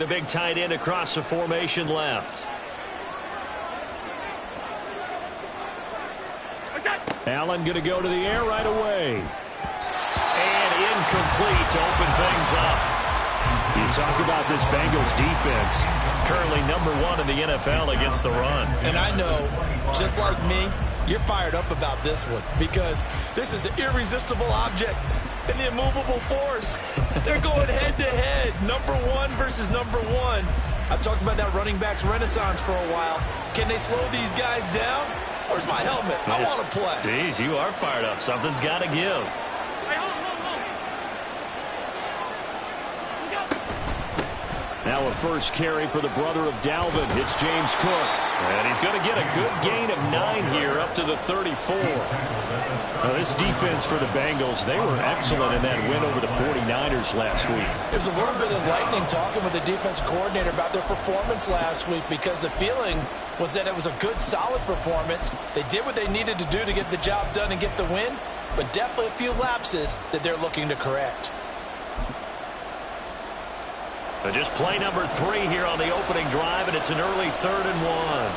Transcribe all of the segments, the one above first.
The big tight end across the formation left. Allen going to go to the air right away. And incomplete to open things up. You talk about this Bengals defense. Currently #1 in the NFL against the run. And I know, just like me, you're fired up about this one because this is the irresistible object and the immovable force. They're going head-to-head, #1 versus #1. I've talked about that running backs renaissance for a while. Can they slow these guys down? Where's my helmet? I want to play. Jeez, you are fired up. Something's got to give. Now a first carry for the brother of Dalvin. It's James Cook. And he's going to get a good gain of 9 here up to the 34. Now this defense for the Bengals, they were excellent in that win over the 49ers last week. There's a little bit of lightning talking with the defense coordinator about their performance last week because the feeling was that it was a good, solid performance. They did what they needed to do to get the job done and get the win, but definitely a few lapses that they're looking to correct. But just play number 3 here on the opening drive, and it's an early 3rd and 1.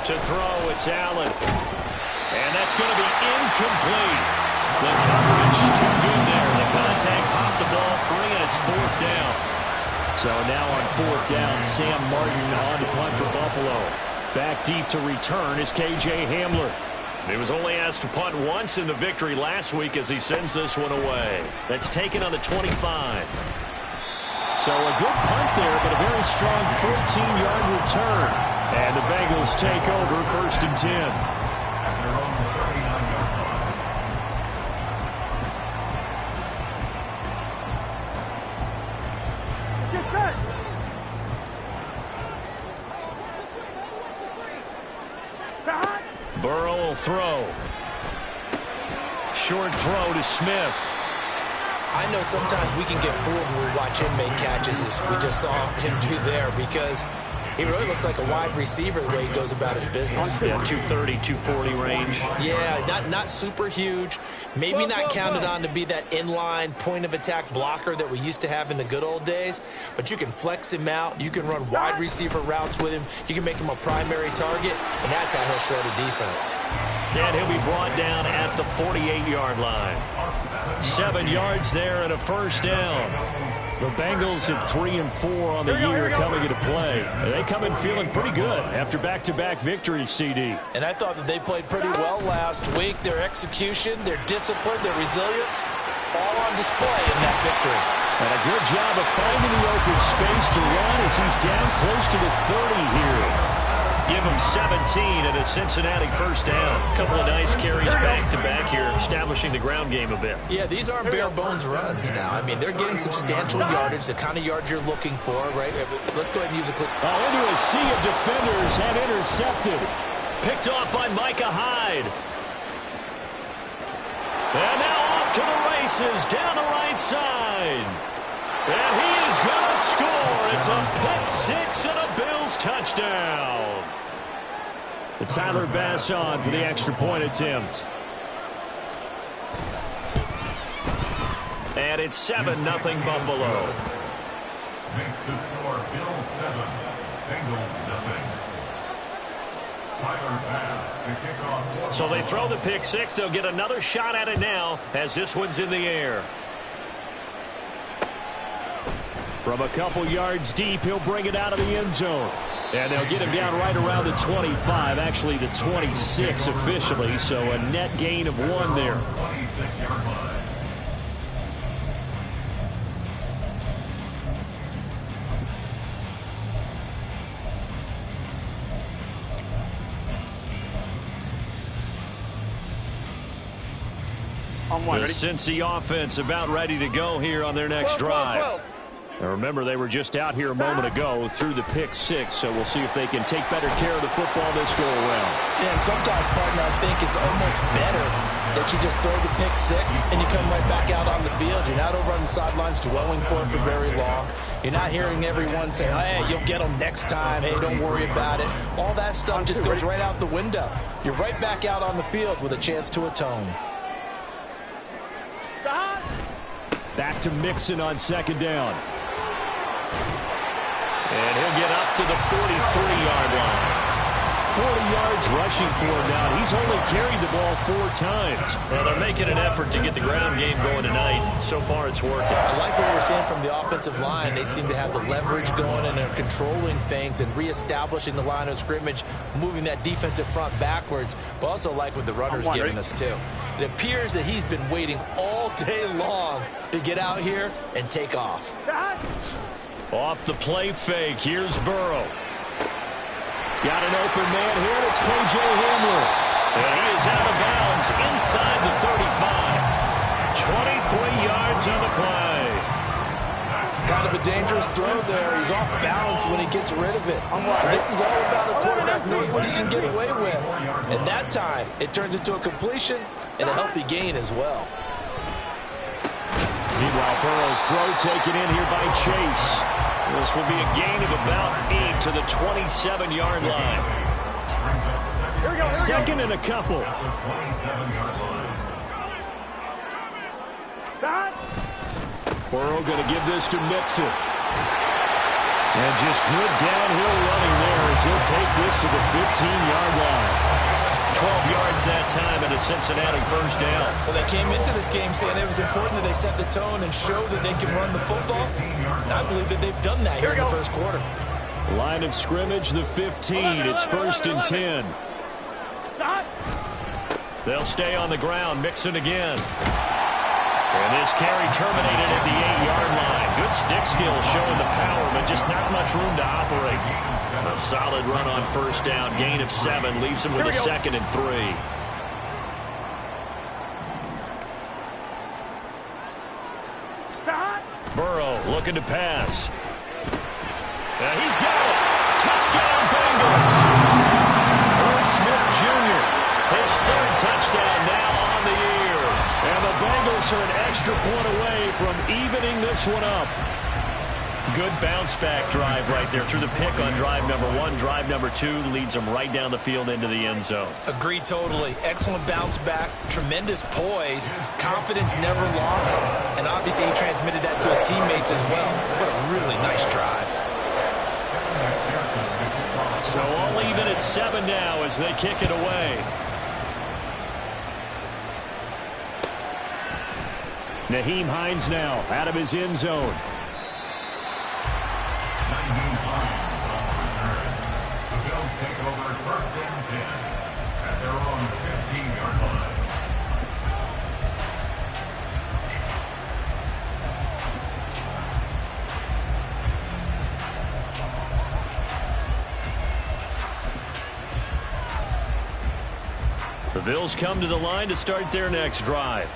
To throw, it's Allen. And that's going to be incomplete. The coverage too good there. The contact popped the ball free, and it's 4th down. So now on 4th down, Sam Martin on to punt for Buffalo. Back deep to return is K.J. Hamler. He was only asked to punt once in the victory last week as he sends this one away. That's taken on the 25. So a good punt there, but a very strong 14-yard return. And the Bengals take over 1st and 10. Burrow will throw. Short throw to Smith. I know sometimes we can get fooled when we watch him make catches as we just saw him do there because he really looks like a wide receiver the way he goes about his business. Yeah, 230, 240 range. Yeah, not super huge. Maybe not counted on to be that inline point-of-attack blocker that we used to have in the good old days, but you can flex him out. You can run wide receiver routes with him. You can make him a primary target, and that's how he'll shred a defense. And he'll be brought down at the 48-yard line. 7 yards there and a 1st down. The Bengals at 3-4 on the year coming into play. They come in feeling pretty good after back-to-back victories, CD. And I thought that they played pretty well last week. Their execution, their discipline, their resilience, all on display in that victory. And a good job of finding the open space to run as he's down close to the 30 here. Give him 17 and a Cincinnati 1st down. A couple of nice carries back-to-back here, establishing the ground game a bit. Yeah, these aren't bare-bones runs now. I mean, they're getting substantial yardage, the kind of yards you're looking for, right? Let's go ahead and use a clip. Into a sea of defenders and intercepted. Picked off by Micah Hyde. And now off to the races down the right side. And he is going to score. It's a pick 6 and a Bills touchdown. Tyler Bass on for the extra point attempt. And it's 7-0 Buffalo. Makes the score Bills 7, Bengals 0. Tyler Bass to kick off. So they throw the pick 6. They'll get another shot at it now as this one's in the air. From a couple yards deep, he'll bring it out of the end zone. And they'll get him down right around the 25, actually the 26 officially, so a net gain of 1 there. 26-yard line. The Cincy offense about ready to go here on their next drive. Now remember, they were just out here a moment ago through the pick 6, so we'll see if they can take better care of the football this go around. Yeah, and sometimes, partner, I think it's almost better that you just throw the pick 6 and you come right back out on the field. You're not over on the sidelines dwelling for it for very long. You're not hearing everyone say, hey, you'll get them next time. Hey, don't worry about it. All that stuff just goes right out the window. You're right back out on the field with a chance to atone. Back to Mixon on second down. And he'll get up to the 43-yard line. 40 yards rushing for him now. He's only carried the ball 4 times. Well, they're making an effort to get the ground game going tonight. So far, it's working. I like what we're seeing from the offensive line. They seem to have the leverage going, and they're controlling things and reestablishing the line of scrimmage, moving that defensive front backwards, but also like what the runner's giving us, too. It appears that he's been waiting all day long to get out here and take off. Off the play fake, here's Burrow. Got an open man here, and it's K.J. Hamler. And he is out of bounds inside the 35. 23 yards on the play. Kind of a dangerous throw there. He's off balance when he gets rid of it. This is all about a quarterback knowing what he can get away with. And that time, it turns into a completion and a healthy gain as well. Meanwhile, Burrow's throw taken in here by Chase. This will be a gain of about 8 to the 27-yard line. Second and a couple. Burrow going to give this to Mixon. And just good downhill running there as he'll take this to the 15-yard line. 12 yards that time and a Cincinnati first down. Well, they came into this game saying it was important that they set the tone and show that they can run the football. And I believe that they've done that here in the first quarter. Line of scrimmage, the 15. It's first and 10. They'll stay on the ground. Mixon again. And this carry terminated at the 8-yard line. Good stick skill showing the power, but just not much room to operate. A solid run on first down. Gain of 7 leaves him with a second and 3. Burrow looking to pass. He's got it. Touchdown Bengals. Irv Smith Jr. His 3rd touchdown now on the year. And the Bengals are an extra point away from evening this one up. Good bounce-back drive right there through the pick on drive number 1. Drive number 2 leads them right down the field into the end zone. Agreed totally. Excellent bounce-back, tremendous poise, confidence never lost, and obviously he transmitted that to his teammates as well. What a really nice drive. So all even at 7 now as they kick it away. Nyheim Hines now out of his end zone. The Bills take over first and 10 at their own 15-yard line. The Bills come to the line to start their next drive.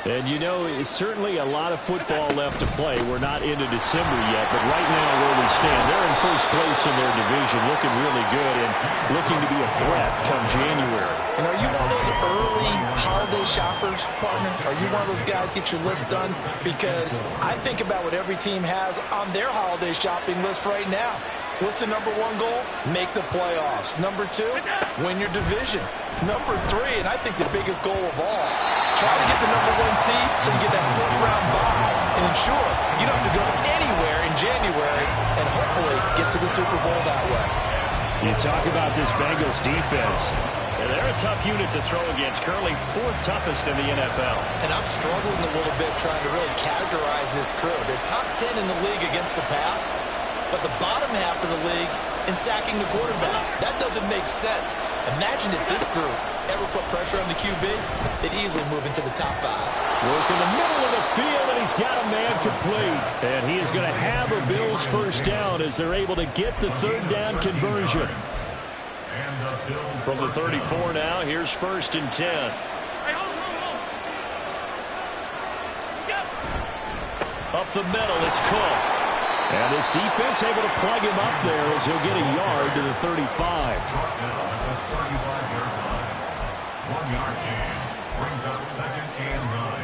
And, you know, it's certainly a lot of football left to play. We're not into December yet, but right now where we stand, they're in first place in their division, looking really good and looking to be a threat come January. And are you one of those early holiday shoppers, partner? Are you one of those guys get your list done? Because I think about what every team has on their holiday shopping list right now. What's the number 1 goal? Make the playoffs. Number 2, win your division. Number 3, and I think the biggest goal of all, try to get the number 1 seed so you get that first-round bye and ensure you don't have to go anywhere in January and hopefully get to the Super Bowl that way. You talk about this Bengals defense. They're a tough unit to throw against, currently 4th toughest in the NFL. And I'm struggling a little bit trying to really categorize this crew. They're top 10 in the league against the pass, but the bottom half of the league in sacking the quarterback. That doesn't make sense. Imagine if this group ever put pressure on the QB, they'd easily move into the top 5. Work in the middle of the field, and he's got a man complete. And he is going to have a Bills first down as they're able to get the 3rd down conversion. From the 34 now, here's first and 10. Up the middle, it's Cook. And this defense able to plug him up there as he'll get a yard to the 35. 1-yard gain brings up 2nd and 9.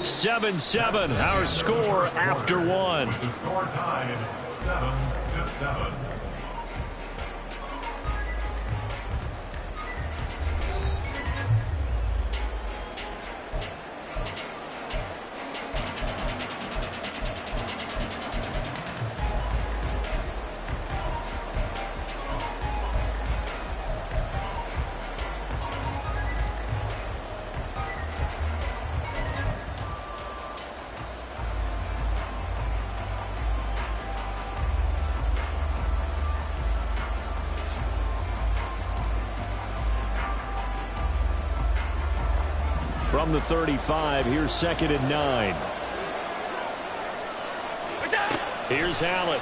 7-7, our score after 1. The score tied 7-7. From the 35, here's 2nd and 9. Here's Allen.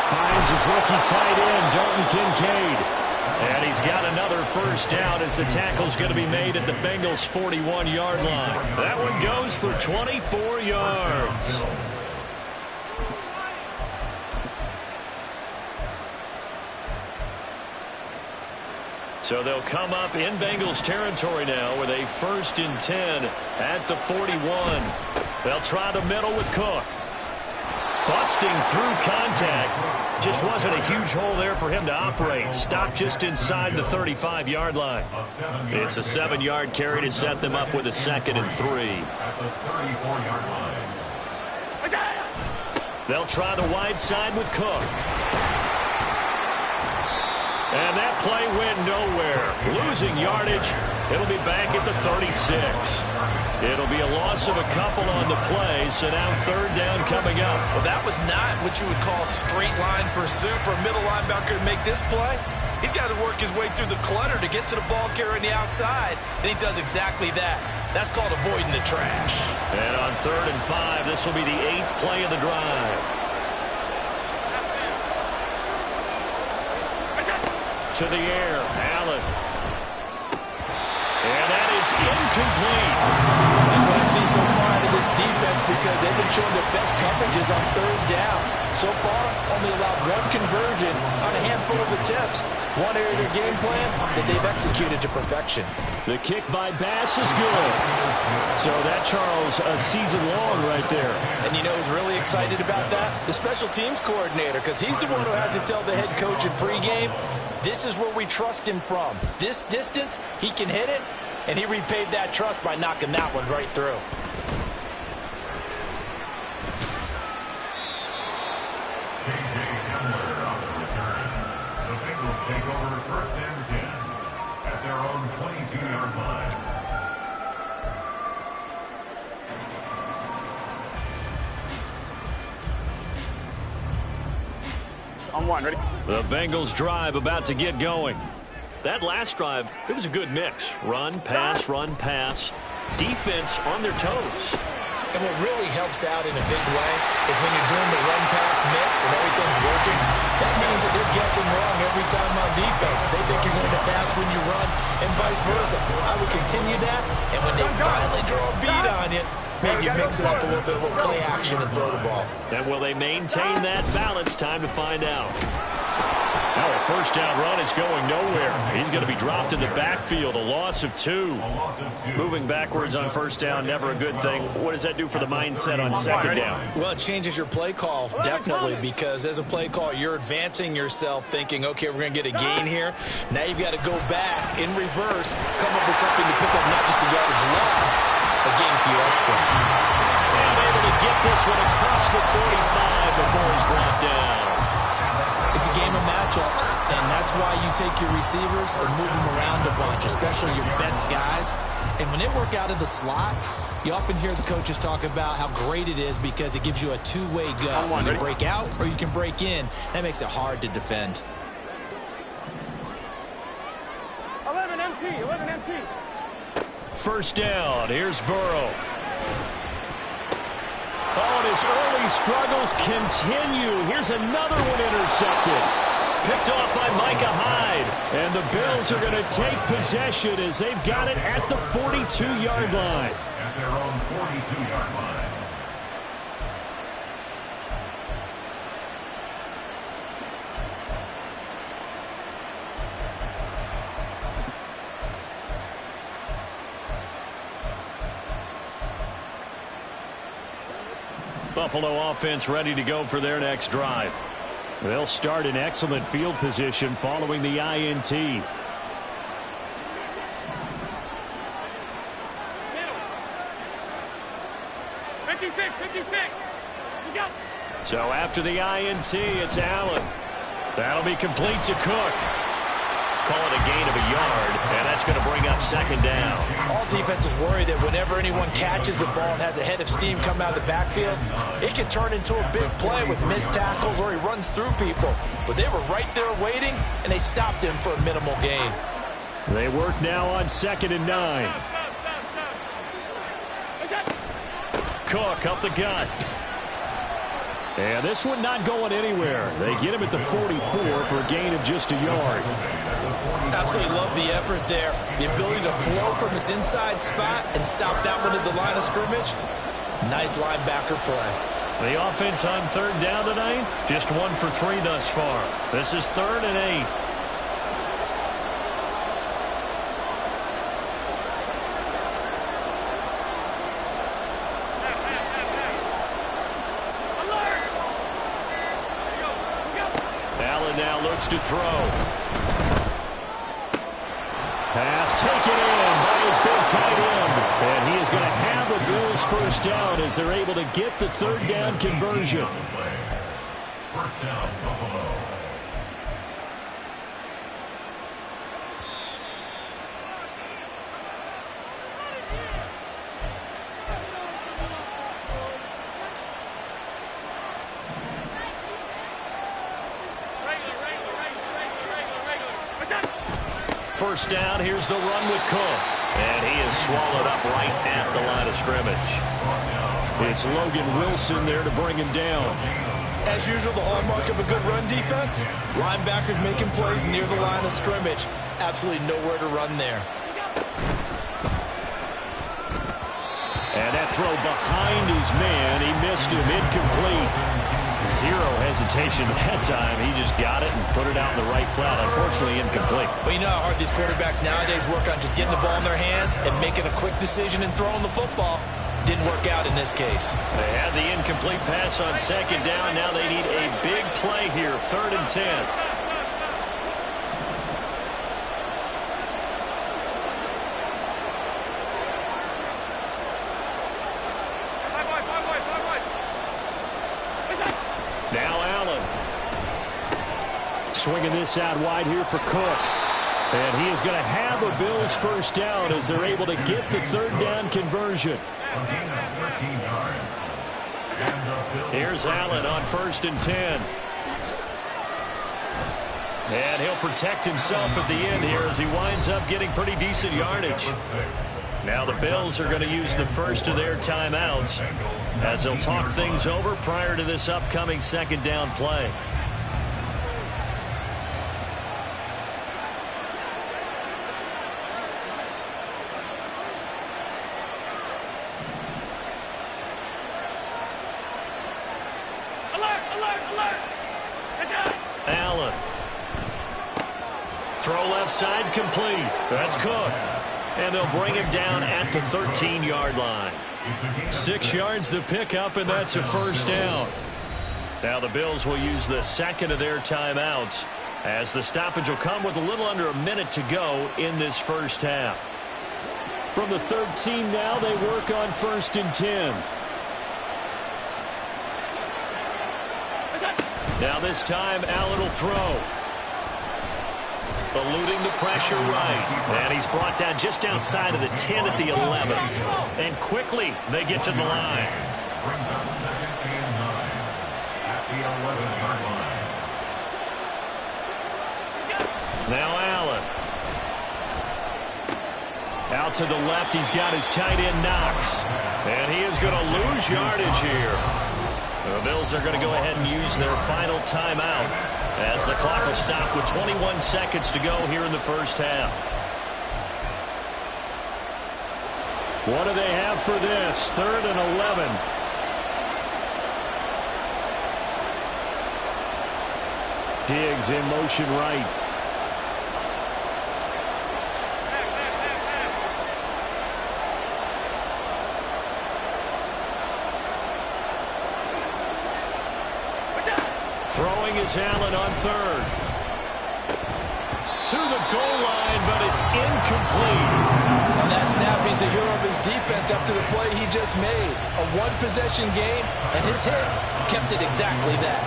Finds his rookie tight end, Dalton Kincaid. And he's got another first down as the tackle's going to be made at the Bengals' 41-yard line. That one goes for 24 yards. So they'll come up in Bengals territory now with a 1st and 10 at the 41. They'll try the middle with Cook. Busting through contact. Just wasn't a huge hole there for him to operate. Stopped just inside the 35-yard line. It's a 7-yard carry to set them up with a 2nd and 3. At the 34-yard line. They'll try the wide side with Cook. And that play went nowhere. Losing yardage. It'll be back at the 36. It'll be a loss of a couple on the play, so now 3rd down coming up. Well, that was not what you would call straight line pursuit for a middle linebacker to make this play. He's got to work his way through the clutter to get to the ball carrier on the outside, and he does exactly that. That's called avoiding the trash. And on 3rd and 5, this will be the 8th play of the drive. To the air, Allen. And that is incomplete. That's what I see so far out of this defense because they've been showing their best coverages on 3rd down. So far, only allowed 1 conversion on a handful of attempts. One area of their game plan that they've executed to perfection. The kick by Bass is good. So that, Charles, a season long right there. And you know who's really excited about that? The special teams coordinator, because he's the one who has to tell the head coach in pregame, this is where we trust him from. This distance, he can hit it, and he repaid that trust by knocking that one right through. K.J. Hamler on the return. The Bengals take over 1st and 10 at their own 22-yard line. On 1, ready? The Bengals drive about to get going. That last drive, it was a good mix. Run, pass, run, pass. Defense on their toes. And what really helps out in a big way is when you're doing the run-pass mix and everything's working, that means that they're guessing wrong every time on defense. They think you're going to pass when you run and vice versa. I would continue that, and when they finally draw a beat on you, maybe you mix it up a little bit, a little play action and throw the ball. And will they maintain that balance? Time to find out. Now a 1st down run is going nowhere. He's going to be dropped in the backfield, a loss of 2. Moving backwards on 1st down, never a good thing. What does that do for the mindset on 2nd down? Well, it changes your play call, definitely, because as a play call, you're advancing yourself thinking, okay, we're going to get a gain here. Now you've got to go back in reverse, come up with something to pick up not just a yardage lost, a gain a few extra. And able to get this one across the 45 before he's brought down. It's a game of matchups, and that's why you take your receivers and move them around a bunch, especially your best guys. And when they work out of the slot, you often hear the coaches talk about how great it is because it gives you a two-way go. You can break out or you can break in. That makes it hard to defend. 11 MT, 11 MT. 1st down, here's Burrow. Oh, and his early struggles continue. Here's another one intercepted. Picked off by Micah Hyde. And the Bills are going to take possession as they've got it at the 42-yard line. At their own 42-yard line. Buffalo offense ready to go for their next drive. They'll start in excellent field position following the INT. 56, 56. Go. So after the INT, it's Allen. That'll be complete to Cook. Call it a gain of a yard, and that's going to bring up 2nd down. All defenses worry that whenever anyone catches the ball and has a head of steam come out of the backfield, it can turn into a big play with missed tackles or he runs through people. But they were right there waiting, and they stopped him for a minimal gain. They work now on 2nd and 9. Cook up the gut. And this one not going anywhere. They get him at the 44 for a gain of just a yard. Absolutely love the effort there. The ability to flow from his inside spot and stop that one at the line of scrimmage. Nice linebacker play. The offense on 3rd down tonight, just 1 for 3 thus far. This is 3rd and 8. Allen now looks to throw. Pass taken in by his big tight end. And he is going to have a Bills first down as they're able to get the 3rd down conversion. First down, Buffalo. First down, here's the run with Cook. And he is swallowed up right at the line of scrimmage. It's Logan Wilson there to bring him down. As usual, the hallmark of a good run defense, linebackers making plays near the line of scrimmage. Absolutely nowhere to run there. And that throw behind his man, he missed him, incomplete. Zero hesitation that time. He just got it and put it out in the right flat. Unfortunately, incomplete. But you know how hard these quarterbacks nowadays work on just getting the ball in their hands and making a quick decision and throwing the football. Didn't work out in this case. They had the incomplete pass on 2nd down. Now they need a big play here, 3rd and 10. Now Allen. Swinging this out wide here for Cook. And he is going to have a Bills first down as they're able to get the 3rd down conversion. Here's Allen on 1st and 10. And he'll protect himself at the end here as he winds up getting pretty decent yardage. Now the Bills are going to use the first of their timeouts as they'll talk things over prior to this upcoming 2nd down play. Allen. Throw left side complete. That's Cook. And they'll bring him down at the 13-yard line. 6 yards the pickup, and that's a first down. Now the Bills will use the second of their timeouts as the stoppage will come with a little under a minute to go in this first half. From the 13 now, they work on 1st and 10. Now this time, Allen will throw. Eluding the pressure right. And he's brought down just outside of the 10 at the 11. And quickly, they get to the line. Brings up 2nd and 9 at the 11-yard line. Now Allen. Out to the left, he's got his tight end Knox. And he is going to lose yardage here. The Bills are going to go ahead and use their final timeout as the clock will stop with 21 seconds to go here in the first half. What do they have for this? 3rd and 11. Diggs in motion right. Throwing is Allen on 3rd. To the goal line, but it's incomplete. On that snap, he's the hero of his defense up to the play he just made. A one-possession game, and his hit kept it exactly that.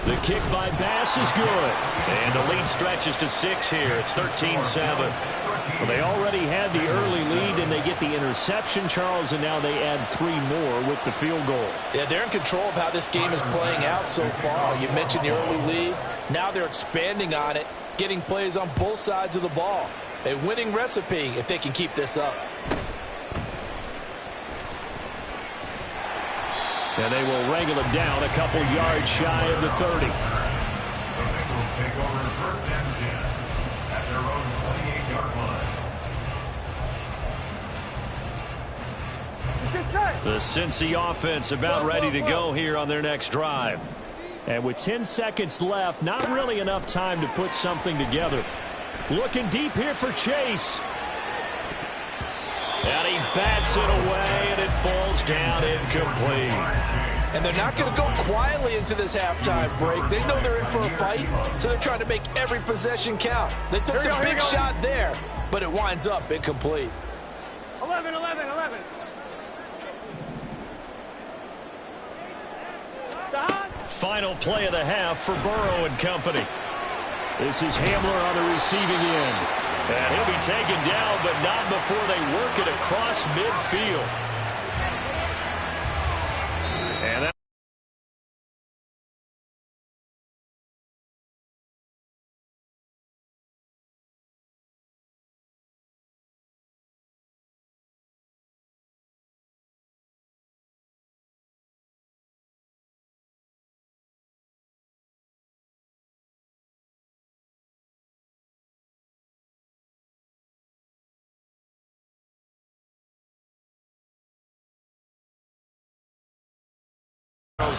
The kick by Bass is good. And the lead stretches to 6 here. It's 13-7. Well, they already had the early lead, and they get the interception, Charles, and now they add 3 more with the field goal. Yeah, they're in control of how this game is playing out so far. You mentioned the early lead. Now they're expanding on it getting plays on both sides of the ball. A winning recipe if they can keep this up. And they will wrangle him down a couple yards shy of the 30. The Bengals take over first and 10 at their own 28-yard line. The Cincy offense about ready to go here on their next drive. And with 10 seconds left, not really enough time to put something together. Looking deep here for Chase. And he bats it away, and it falls down incomplete. And they're not going to go quietly into this halftime break. They know they're in for a fight, so they're trying to make every possession count. They took the big shot there, but it winds up incomplete. 11. Final play of the half for Burrow and company. This is Hamler on the receiving end. And he'll be taken down, but not before they work it across midfield. And that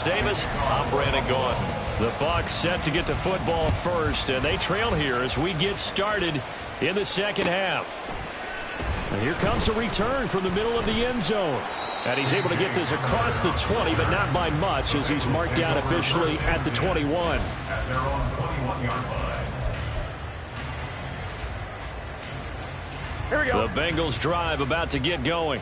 Davis, I'm Brandon Gaudin. The Bucs set to get the football first, and they trail here as we get started in the second half. And here comes a return from the middle of the end zone. And he's able to get this across the 20, but not by much, as he's marked down officially at the 21. At their own 21-yard line. Here we go. The Bengals drive about to get going.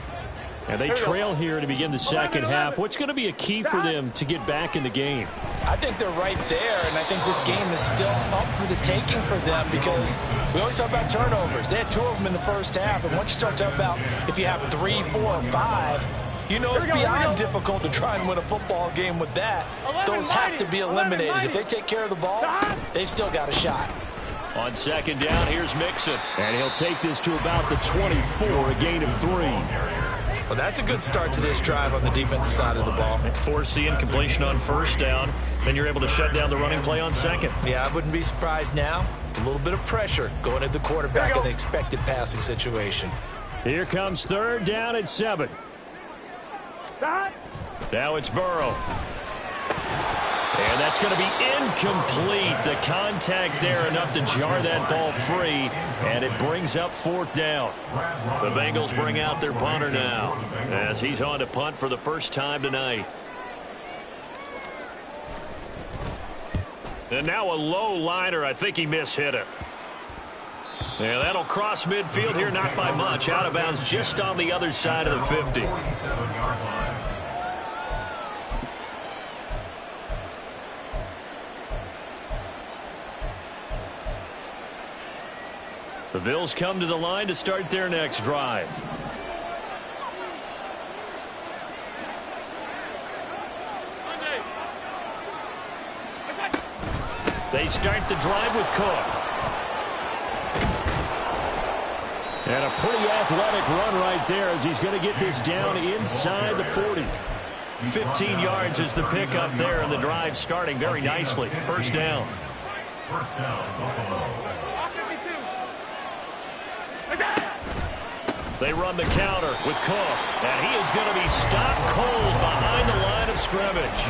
And they trail here to begin the second half. What's going to be a key for them to get back in the game? I think they're right there, and I think this game is still up for the taking for them because we always talk about turnovers. They had 2 of them in the first half, and once you start talking about if you have 3, 4, or 5, you know it's beyond difficult to try and win a football game with that. Those have to be eliminated. If they take care of the ball, they've still got a shot. On second down, here's Mixon. And he'll take this to about the 24, a gain of 3. Well, that's a good start to this drive on the defensive side of the ball. Force the incompletion on first down. Then you're able to shut down the running play on second. Yeah, I wouldn't be surprised now. A little bit of pressure going at the quarterback in an expected passing situation. Here comes third down at 7. Now it's Burrow. And that's going to be incomplete. The contact there enough to jar that ball free, and it brings up 4th down. The Bengals bring out their punter now as he's on to punt for the first time tonight. And now a low liner. I think he mishit it. Yeah, that'll cross midfield here, not by much. Out of bounds just on the other side of the 50. The Bills come to the line to start their next drive. They start the drive with Cook. And a pretty athletic run right there as he's going to get this down inside the 40. 15 yards is the pickup there, and the drive starting very nicely. First down. First down, Buffalo. They run the counter with Cook, and he is going to be stopped cold behind the line of scrimmage.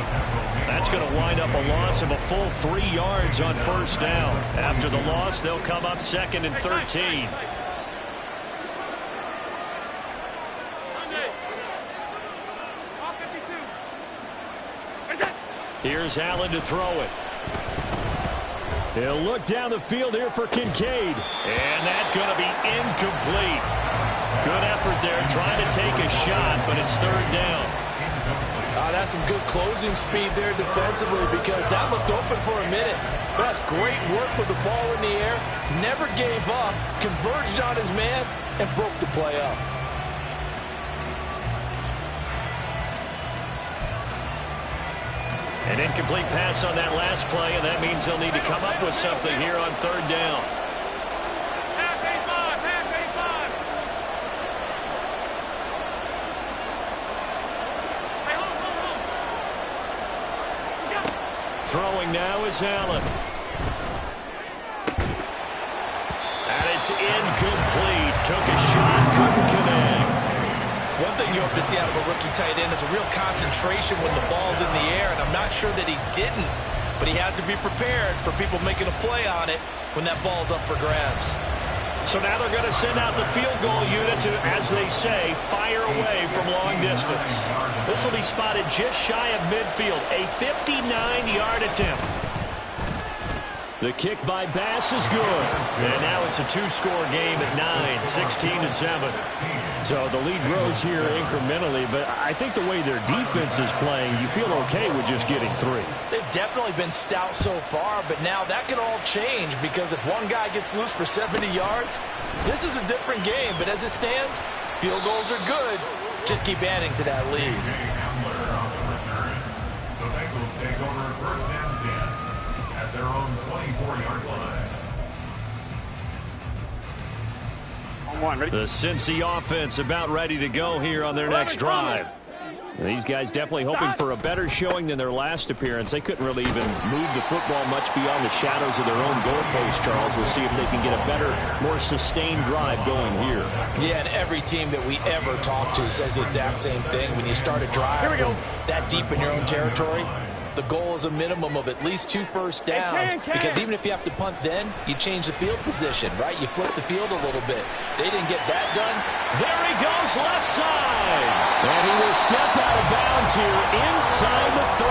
That's going to wind up a loss of a full 3 yards on first down. After the loss, they'll come up 2nd and 13. Here's Allen to throw it. He'll look down the field here for Kincaid. And that's going to be incomplete. Good effort there trying to take a shot, but it's 3rd down. That's some good closing speed there defensively because that looked open for a minute. That's great work with the ball in the air. Never gave up, converged on his man, and broke the play up. An incomplete pass on that last play, and that means they'll need to come up with something here on third down. Pass 8-5, pass 8-5. Hey, hold. Throwing now is Allen. And it's incomplete. Took a shot, couldn't connect. One thing you hope to see out of a rookie tight end is a real concentration when the ball's in the air, and I'm not sure that he didn't, but he has to be prepared for people making a play on it when that ball's up for grabs. So now they're going to send out the field goal unit to, as they say, fire away from long distance. This will be spotted just shy of midfield, a 59-yard attempt. The kick by Bass is good. And now it's a two-score game at 9, 16-7. So the lead grows here incrementally, but I think the way their defense is playing, you feel okay with just getting 3. They've definitely been stout so far, but now that could all change because if one guy gets loose for 70 yards, this is a different game. But as it stands, field goals are good. Just keep adding to that lead. The Bengals take over first and 10 at their own 24-yard line. The Cincy offense about ready to go here on their next drive. These guys definitely hoping for a better showing than their last appearance. They couldn't really even move the football much beyond the shadows of their own goalpost, Charles. We'll see if they can get a better, more sustained drive going here. Yeah, and every team that we ever talk to says the exact same thing. When you start a drive from that deep in your own territory, the goal is a minimum of at least 2 first downs, because even if you have to punt then, you change the field position, right? You flip the field a little bit. They didn't get that done. There he goes, left side. And he will step out of bounds here inside the 30.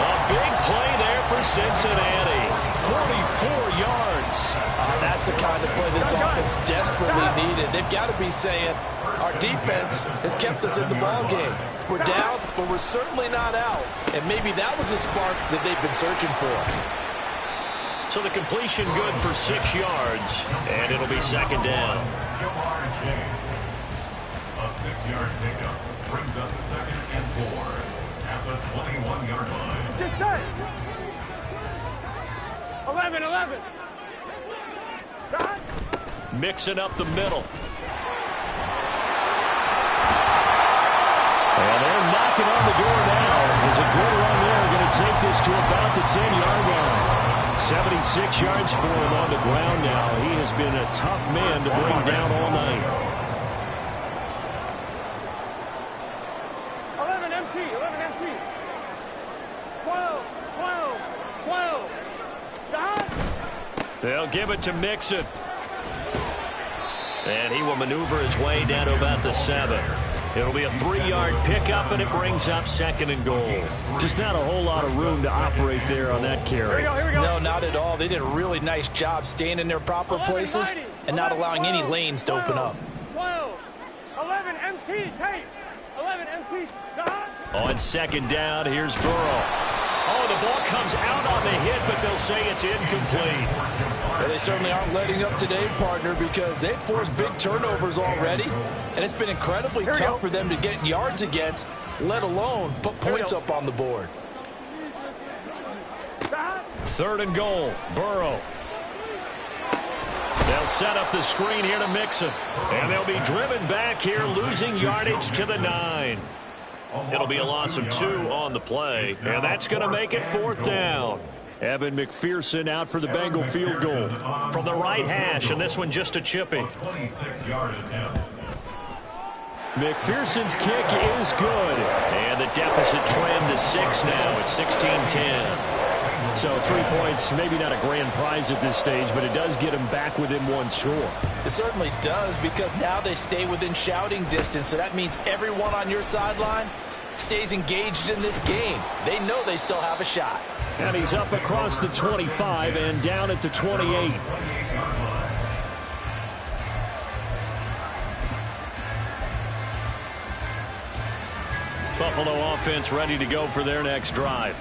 A big play there for Cincinnati. 44 yards. That's the kind of play this offense desperately needed. They've got to be saying, our defense has kept us in the ball game. We're down, but we're certainly not out. And maybe that was the spark that they've been searching for. So the completion good for 6 yards, and it'll be second down. Jamar Chase. A 6-yard pickup brings up second and 4 at the 21-yard line. Just set. 11. Mixing up the middle. And they're knocking on the door now. There's a good run there. Going to take this to about the 10-yard line. 76 yards for him on the ground now. He has been a tough man to bring down all night. 11 empty. 12. They'll give it to Mixon. And he will maneuver his way down to about the 7. It'll be a 3-yard pickup, and it brings up second and goal. Just not a whole lot of room to operate there on that carry. Here we go. No, not at all. They did a really nice job staying in their proper places and not allowing any lanes to open up. 12. 11 empty. Tape. 11 empty. On second down, here's Burrow. Oh, the ball comes out on the hit, but they'll say it's incomplete. Well, they certainly aren't letting up today, partner, because they've forced big turnovers already, and it's been incredibly tough for them to get yards against, let alone put points up on the board. Third and goal, Burrow. They'll set up the screen here to Mixon, and they'll be driven back here, losing yardage to the 9. It'll be a loss of 2 on the play, and that's going to make it fourth down. Evan McPherson out for the Bengal field goal from the right hash, and this one just a chipping. 26-yard attempt. McPherson's kick is good, and the deficit trimmed to 6 now. It's 16-10. So 3 points, maybe not a grand prize at this stage, but it does get them back within 1 score. It certainly does, because now they stay within shouting distance, so that means everyone on your sideline stays engaged in this game. They know they still have a shot. And he's up across the 25 and down at the 28. Buffalo offense ready to go for their next drive.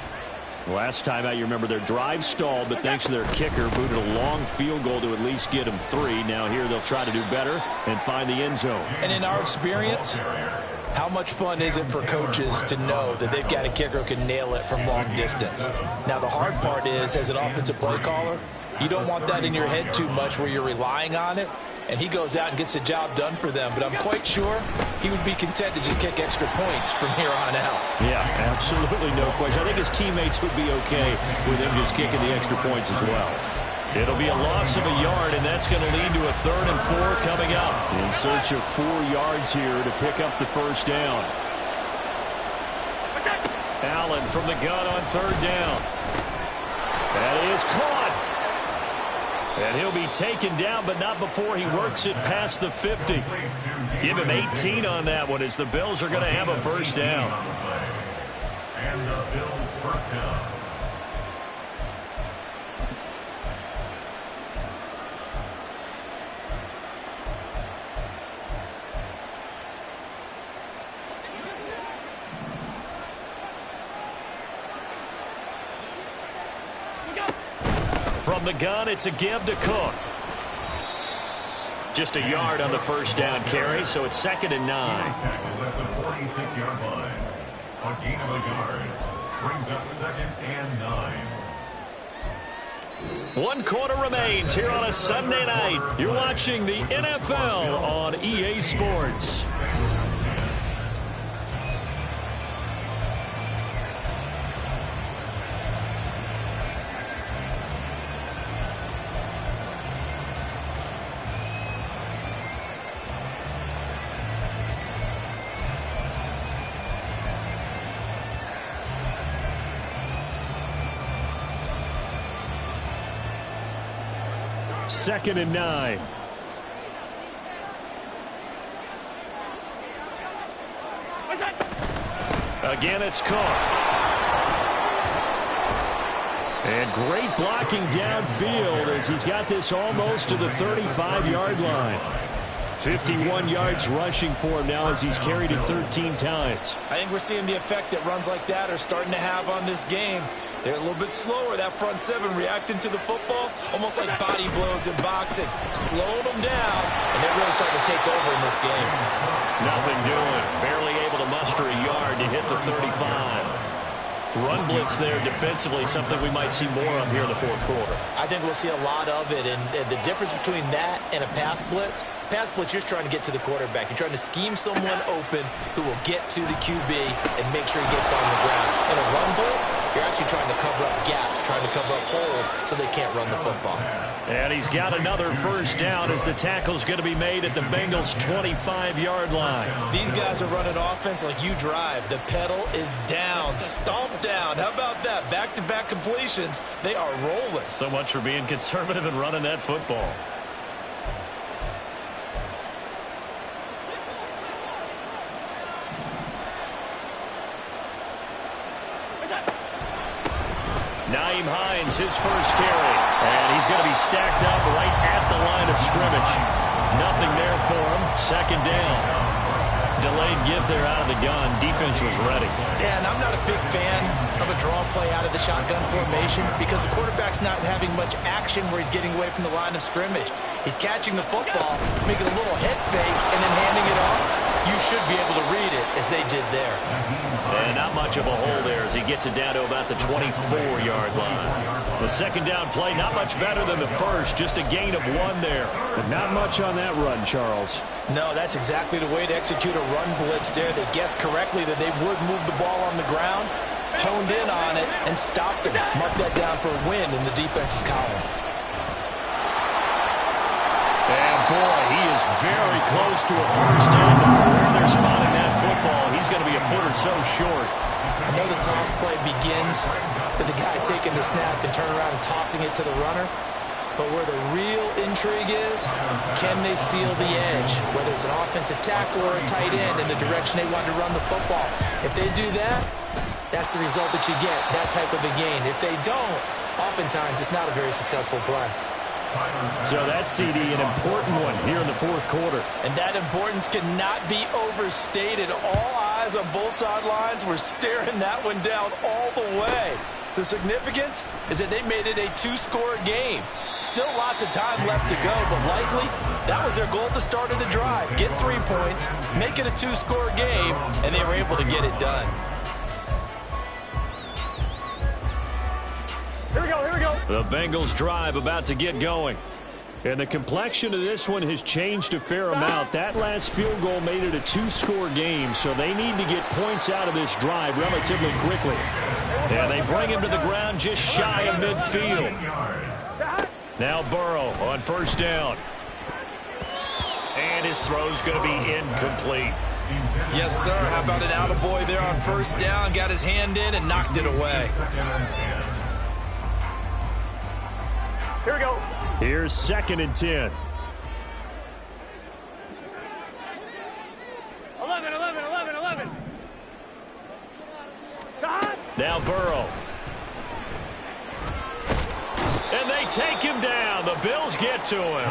Last time out, you remember their drive stalled, but thanks to their kicker, booted a long field goal to at least get them 3. Now here they'll try to do better and find the end zone. And in our experience, How much fun is it for coaches to know that they've got a kicker who can nail it from long distance? Now, the hard part is, as an offensive play caller, you don't want that in your head too much where you're relying on it, and he goes out and gets the job done for them. But I'm quite sure he would be content to just kick extra points from here on out. Yeah, absolutely no question. I think his teammates would be okay with him just kicking the extra points as well. It'll be a loss of a yard, and that's going to lead to a 3rd and 4 coming up. In search of 4 yards here to pick up the first down. Allen from the gun on 3rd down. That is caught. And he'll be taken down, but not before he works it past the 50. Give him 18 on that one as the Bills are going to have a first down. And the Bills' first down. From the gun, it's a give to Cook. Just a yard on the first down carry, so it's 2nd and 9. Tackled at the 46-yard line. A gain of a yard. Brings up 2nd and 9. 1 quarter remains here on a Sunday night. You're watching the NFL on EA Sports. Second and 9. Again, it's Cook. And great blocking downfield as he's got this almost to the 35-yard line. 51 yards rushing for him now as he's carried it 13 times. I think we're seeing the effect that runs like that are starting to have on this game. They're a little bit slower, that front 7 reacting to the football, almost like body blows in boxing, slowing them down, and they're really starting to take over in this game. Nothing doing, barely able to muster a yard to hit the 35. Run blitz there defensively, something we might see more of here in the 4th quarter. I think we'll see a lot of it, and the difference between that and a pass blitz, you're just trying to get to the quarterback. You're trying to scheme someone open who will get to the QB and make sure he gets on the ground. In a run blitz, you're actually trying to cover up gaps, trying to cover up holes so they can't run the football. And he's got another first down as the tackle's going to be made at the Bengals' 25-yard line. These guys are running offense like you drive. The pedal is down, stomped down. How about that? Back-to-back completions. They are rolling. So much for being conservative and running that football. Nyheim Hines, his first carry. And he's going to be stacked up right at the line of scrimmage. Nothing there for him. 2nd down. Delayed give there out of the gun. Defense was ready. Yeah, and I'm not a big fan of a draw play out of the shotgun formation because the quarterback's not having much action where he's getting away from the line of scrimmage. He's catching the football, making a little head fake, and then handing it off. You should be able to read it as they did there. And not much of a hole there as he gets it down to about the 24-yard line. The 2nd down play, not much better than the first, just a gain of 1 there. But not much on that run, Charles. No, that's exactly the way to execute a run blitz there. They guessed correctly that they would move the ball on the ground, honed in on it, and stopped him. Mark that down for a win in the defense's column. And boy, he is very close to a first down. But from where they're spotting that football, he's going to be a foot or so short. I know the toss play begins with the guy taking the snap and turning around and tossing it to the runner. But where the real intrigue is, can they seal the edge? Whether it's an offensive tackle or a tight end in the direction they want to run the football. If they do that, that's the result that you get, that type of a gain. If they don't, oftentimes it's not a very successful play. So that CD, an important one here in the 4th quarter. And that importance cannot be overstated. All eyes on both sidelines were staring that one down all the way. The significance is that they made it a two-score game. Still lots of time left to go, but likely that was their goal at the start of the drive. Get 3 points, make it a two-score game, and they were able to get it done. Here we go, here we go. The Bengals drive about to get going. And the complexion of this one has changed a fair amount. That last field goal made it a two-score game, so they need to get points out of this drive relatively quickly. And they bring him to the ground just shy of midfield. Now Burrow on first down. And his throw's going to be incomplete. Yes, sir. How about an attaboy there on first down? Got his hand in and knocked it away. Here we go. Here's 2nd and 10. 11, 11, 11, 11. Now Burrow. And they take him down. The Bills get to him.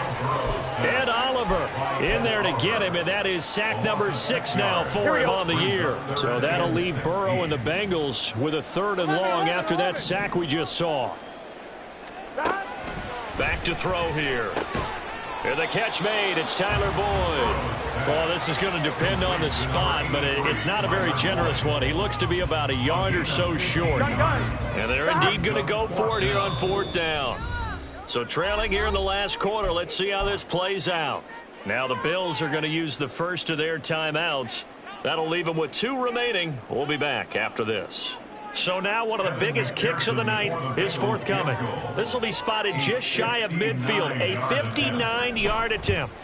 Ed Oliver in there to get him, and that is sack number 6 now for him on the year. So that'll leave Burrow and the Bengals with a 3rd and long after that sack we just saw. Back to throw here. And the catch made. It's Tyler Boyd. Well, this is going to depend on the spot, but it's not a very generous one. He looks to be about a yard or so short. And they're indeed going to go for it here on 4th down. So trailing here in the last quarter, let's see how this plays out. Now the Bills are going to use the first of their timeouts. That'll leave them with 2 remaining. We'll be back after this. So now one of the biggest kicks of the night is forthcoming. This will be spotted just shy of midfield, a 59-yard attempt.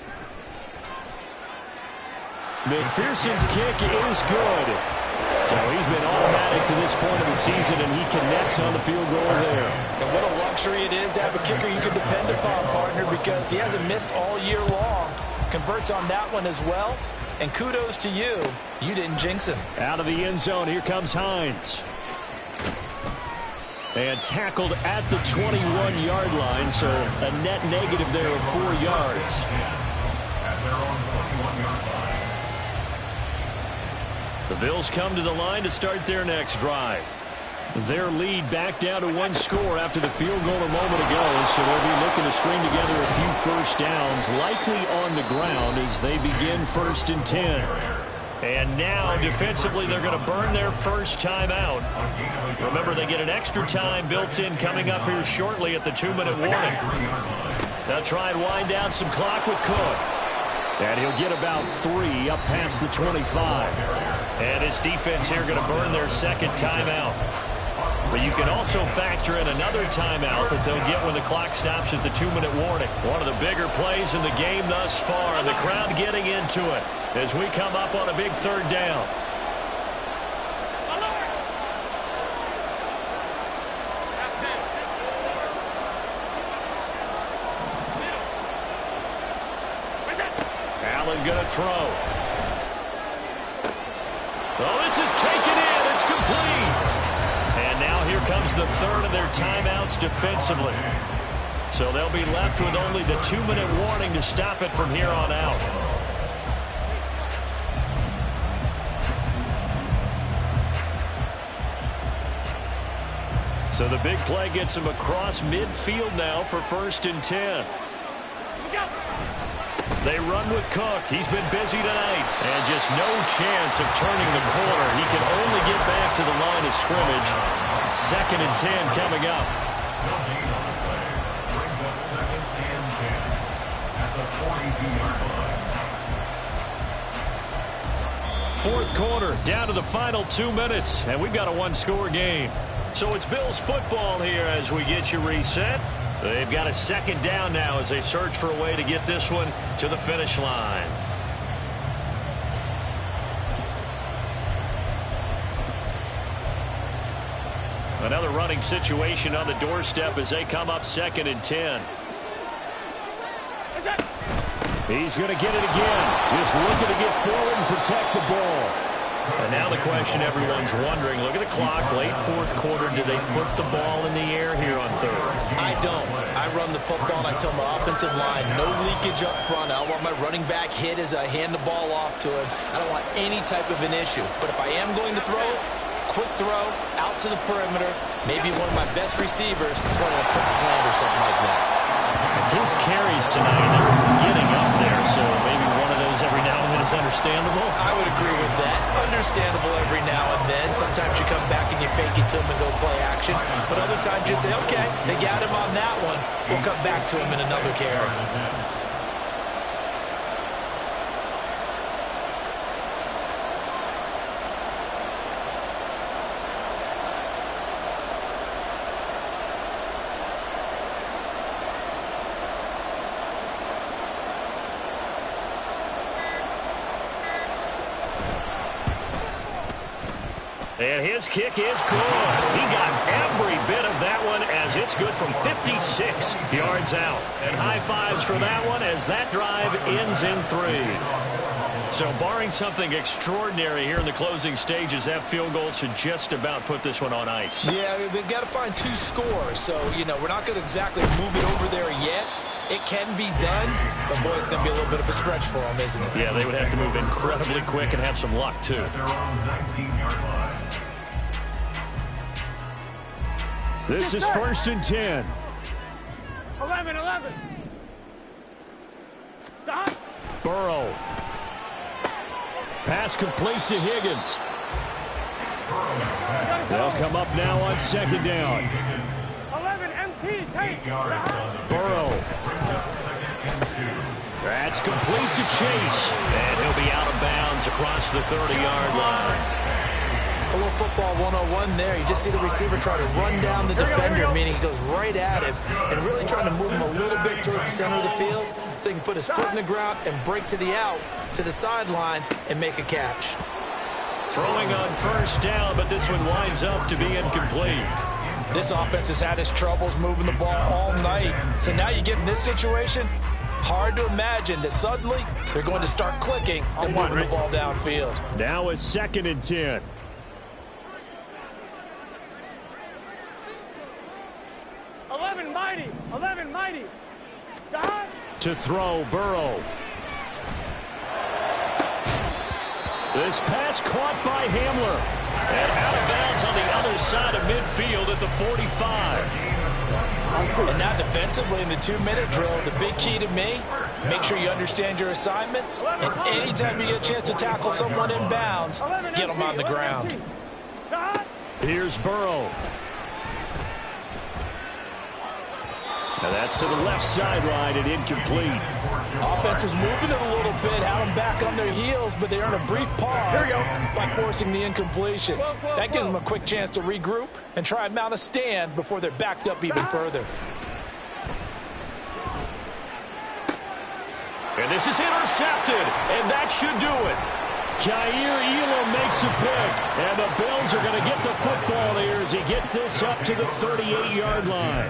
McPherson's kick is good. So he's been automatic to this point of the season, and he connects on the field goal there. And what a luxury it is to have a kicker you can depend upon, partner, because he hasn't missed all year long. Converts on that one as well. And kudos to you. You didn't jinx him. Out of the end zone, here comes Hines. And tackled at the 21-yard line, so a net negative there of 4 yards. The Bills come to the line to start their next drive. Their lead back down to 1 score after the field goal a moment ago, so they'll be looking to string together a few first downs, likely on the ground as they begin 1st and 10. And now, defensively, they're going to burn their first timeout. Remember, they get an extra time built in coming up here shortly at the 2-minute warning. They'll try and wind down some clock with Cook. And he'll get about 3 up past the 25. And his defense here going to burn their 2nd timeout. But you can also factor in another timeout that they'll get when the clock stops at the 2-minute warning. One of the bigger plays in the game thus far, and the crowd getting into it as we come up on a big 3rd down. Allen going to throw. Oh, this is taken in. It's complete. And now here comes the 3rd of their timeouts defensively. So they'll be left with only the 2-minute warning to stop it from here on out. So the big play gets them across midfield now for 1st and 10. They run with Cook. He's been busy tonight. And just no chance of turning the corner. He can only get back to the line of scrimmage. 2nd and 10 coming up. Brings up 2nd and 10 at the 42-yard line. 4th quarter, down to the final 2 minutes. And we've got a 1-score game. So it's Bills football here as we get you reset. They've got a 2nd down now as they search for a way to get this one to the finish line. Another running situation on the doorstep as they come up 2nd and 10. He's going to get it again. Just looking to get forward and protect the ball. And now the question everyone's wondering, look at the clock, late 4th quarter, do they put the ball in the air here on 3rd? I don't. I run the football and I tell my offensive line, no leakage up front. I don't want my running back hit as I hand the ball off to him. I don't want any type of an issue. But if I am going to throw it, quick throw out to the perimeter. Maybe one of my best receivers running a quick slant or something like that. His carries tonight, they're getting up there, so maybe one of those every now and then is understandable. I would agree with that. Understandable every now and then. Sometimes you come back and you fake it to him and go play action. But other times you say, okay, they got him on that one. We'll come back to him in another carry. And his kick is good. He got every bit of that one as it's good from 56 yards out. And high fives for that one as that drive ends in 3. So barring something extraordinary here in the closing stages, that field goal should just about put this one on ice. Yeah, we've got to find 2 scores. So, we're not going to exactly move it over there yet. It can be done, but boy, it's going to be a little bit of a stretch for them, isn't it? Yeah, they would have to move incredibly quick and have some luck, too. At their own 19-yard line. This is 1st and 10. 11. Stop. Burrow. Pass complete to Higgins. They'll come up now on 2nd down. 11 MT. Take. Burrow. That's complete to Chase. And he'll be out of bounds across the 30-yard line. A little football 101 there. You just see the receiver try to run down the defender, meaning he goes right at him and really trying to move him a little bit towards the center of the field so he can put his foot in the ground and break to the out, to the sideline, and make a catch. Throwing on 1st down, but this one winds up to be incomplete. This offense has had its troubles moving the ball all night. So now you get in this situation, hard to imagine that suddenly they're going to start clicking and moving the ball downfield. Now is 2nd and 10. 11 mighty. Stop. To throw, Burrow. This pass caught by Hamler. And out of bounds on the other side of midfield at the 45. And now defensively in the 2-minute drill, the big key to me, make sure you understand your assignments. And anytime you get a chance to tackle someone in bounds, get them on the ground. Here's Burrow. Now that's to the left sideline and incomplete. Offense was moving it a little bit, had them back on their heels, but they earned a brief pause by forcing the incompletion. That gives them a quick chance to regroup and try and mount a stand before they're backed up even further. And this is intercepted, and that should do it. Jair Elam makes a pick, and the Bills are going to get the football here as he gets this up to the 38-yard line.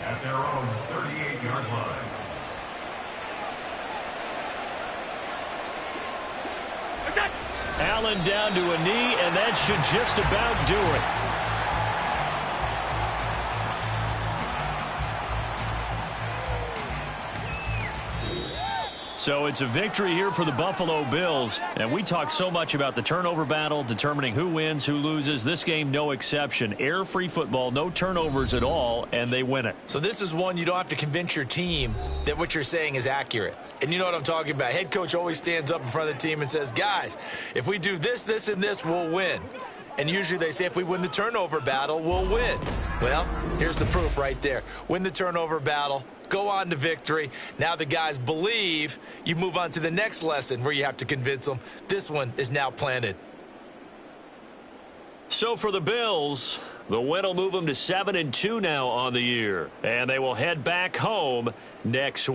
At their own 38-yard line. Allen down to a knee, and that should just about do it. So it's a victory here for the Buffalo Bills. And we talk so much about the turnover battle, determining who wins, who loses. This game, no exception. Error-free football, no turnovers at all, and they win it. So this is one you don't have to convince your team that what you're saying is accurate. And you know what I'm talking about. Head coach always stands up in front of the team and says, guys, if we do this, this, and this, we'll win. And usually they say if we win the turnover battle, we'll win. Well, here's the proof right there. Win the turnover battle, go on to victory. Now the guys believe. You move on to the next lesson where you have to convince them. This one is now planted. So for the Bills, the win will move them to 7-2 now on the year. And they will head back home next week.